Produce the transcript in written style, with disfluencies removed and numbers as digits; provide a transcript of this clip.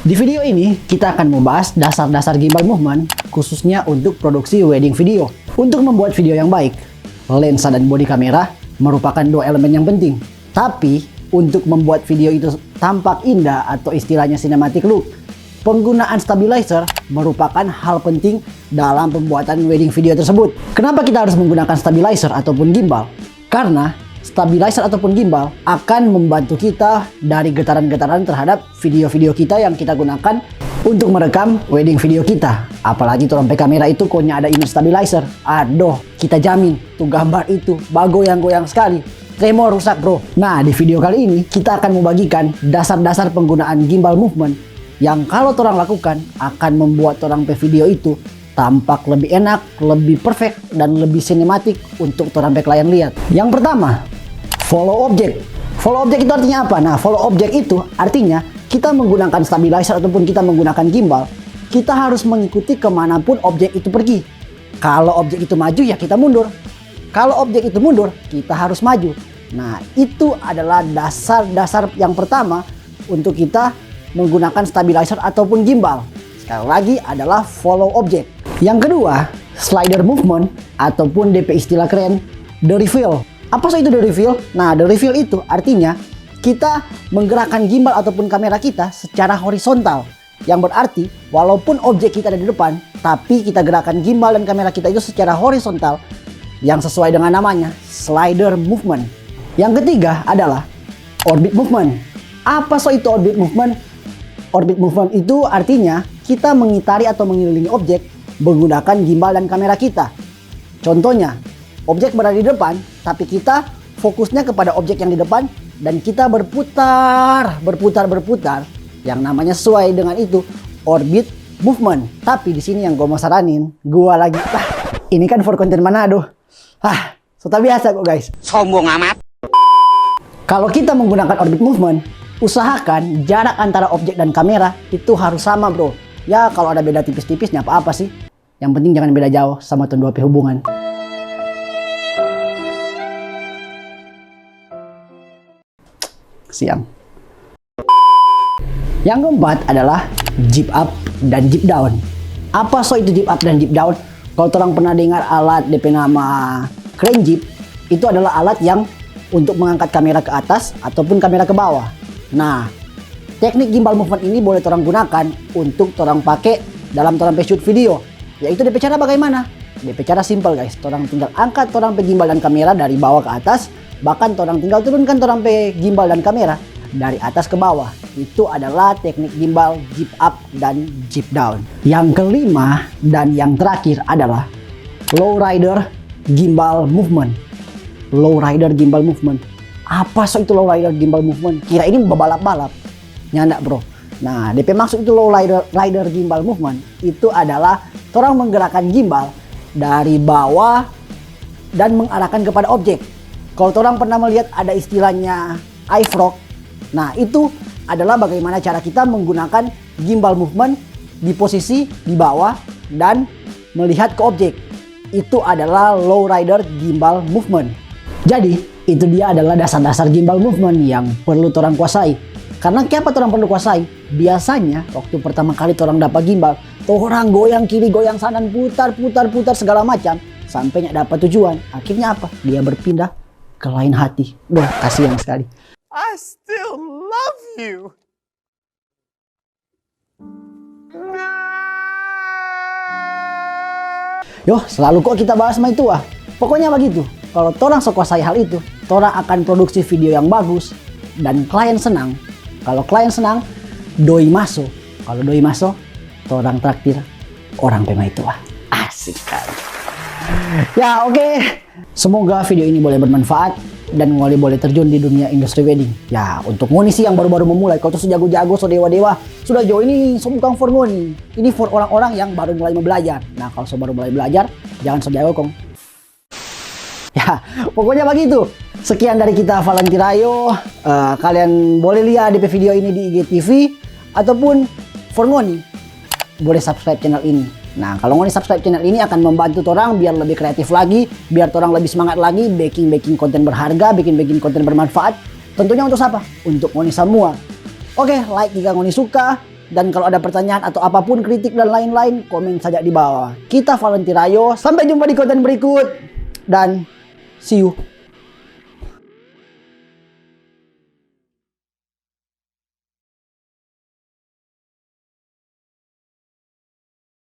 Di video ini, kita akan membahas dasar-dasar gimbal movement, khususnya untuk produksi wedding video. Untuk membuat video yang baik, lensa dan bodi kamera merupakan dua elemen yang penting. Tapi, untuk membuat video itu tampak indah atau istilahnya cinematic look, penggunaan stabilizer merupakan hal penting dalam pembuatan wedding video tersebut. Kenapa kita harus menggunakan stabilizer ataupun gimbal? Karena stabilizer ataupun gimbal akan membantu kita dari getaran-getaran terhadap video-video kita yang kita gunakan untuk merekam wedding video kita. Apalagi tuh sampai kamera itu konya ada image stabilizer. Aduh, kita jamin tuh gambar itu bagoyang-goyang sekali. Tremor rusak bro. Nah, di video kali ini kita akan membagikan dasar-dasar penggunaan gimbal movement yang kalau orang lakukan akan membuat orang video itu tampak lebih enak, lebih perfect, dan lebih sinematik untuk orang klien lihat. Yang pertama, follow object. Follow object itu artinya apa? Nah, follow object itu artinya kita menggunakan stabilizer ataupun kita menggunakan gimbal, kita harus mengikuti kemanapun objek itu pergi. Kalau objek itu maju, ya kita mundur. Kalau objek itu mundur, kita harus maju. Nah, itu adalah dasar-dasar yang pertama untuk kita menggunakan stabilizer ataupun gimbal. Sekali lagi adalah follow object. Yang kedua, slider movement ataupun DP istilah keren, the reveal. Apa sih itu the reveal? Nah, the reveal itu artinya kita menggerakkan gimbal ataupun kamera kita secara horizontal. Yang berarti walaupun objek kita ada di depan, tapi kita gerakan gimbal dan kamera kita itu secara horizontal yang sesuai dengan namanya, slider movement. Yang ketiga adalah orbit movement. Apa sih itu orbit movement? Orbit movement itu artinya kita mengitari atau mengelilingi objek menggunakan gimbal dan kamera kita. Contohnya, objek berada di depan, tapi kita fokusnya kepada objek yang di depan dan kita berputar. Yang namanya sesuai dengan itu, orbit movement. Tapi di sini yang gue mau saranin, gue lagi, ini kan for konten Manado. Sudah biasa kok guys. Sombong amat. Kalau kita menggunakan orbit movement, usahakan jarak antara objek dan kamera itu harus sama bro. Ya kalau ada beda tipis-tipisnya apa-apa sih. Yang penting jangan beda jauh sama tuh 2P hubungan. Siang. Yang keempat adalah zip up dan zip down. Apa so itu zip up dan zip down? Kalau orang pernah dengar alat DP nama crane zip, itu adalah alat yang untuk mengangkat kamera ke atas ataupun kamera ke bawah. Nah, teknik gimbal movement ini boleh orang gunakan untuk orang pakai dalam orang shoot video. Yaitu DP cara bagaimana? DP cara simple guys. Orang tinggal angkat orang gimbal dan kamera dari bawah ke atas. Bahkan orang tinggal turunkan orang gimbal dan kamera dari atas ke bawah. Itu adalah teknik gimbal zip up dan zip down. Yang kelima dan yang terakhir adalah low rider gimbal movement. Low rider gimbal movement. Apa so itu low rider gimbal movement? Kira ini balap-balap. Nyanda bro. Nah, DP maksud itu low rider gimbal movement itu adalah orang menggerakkan gimbal dari bawah dan mengarahkan kepada objek. Kalau orang pernah melihat ada istilahnya eye frog. Nah, itu adalah bagaimana cara kita menggunakan gimbal movement di posisi di bawah dan melihat ke objek. Itu adalah low rider gimbal movement. Jadi, itu dia adalah dasar-dasar gimbal movement yang perlu orang kuasai. Karena kenapa orang perlu kuasai? Biasanya waktu pertama kali orang dapat gimbal, orang goyang kiri, goyang kanan, putar segala macam sampai dapat tujuan. Akhirnya apa? Dia berpindah ke lain hati. Wah, kasihan sekali. I still love you. Yo, selalu kok kita bahas sama itu Pokoknya begitu. Kalau orang kuasai hal itu, orang akan produksi video yang bagus dan klien senang. Kalau klien senang, doi maso. Kalau doi maso, orang traktir orang pema itu asik kan. Ya oke. Semoga video ini boleh bermanfaat dan boleh terjun di dunia industri wedding. Ya untuk ngoni sih yang baru-baru memulai. Kalau tuh jago-jago, so dewa-dewa, sudah jauh ini so bukan for ngoni. Ini for orang-orang yang baru mulai belajar. Nah kalau so baru mulai belajar, jangan so jago kong. Ya pokoknya begitu. Sekian dari kita Valentirayo. Kalian boleh lihat di video ini di IGTV ataupun for ngoni boleh subscribe channel ini. Nah kalau ngoni subscribe channel ini akan membantu orang biar lebih kreatif lagi, biar orang lebih semangat lagi baking konten berharga, bikin konten bermanfaat. Tentunya untuk siapa? Untuk ngoni semua. Oke, like jika ngoni suka, Dan kalau ada pertanyaan atau apapun kritik dan lain-lain, komen saja di bawah. Kita Valentirayo, sampai jumpa di konten berikut. Dan see you.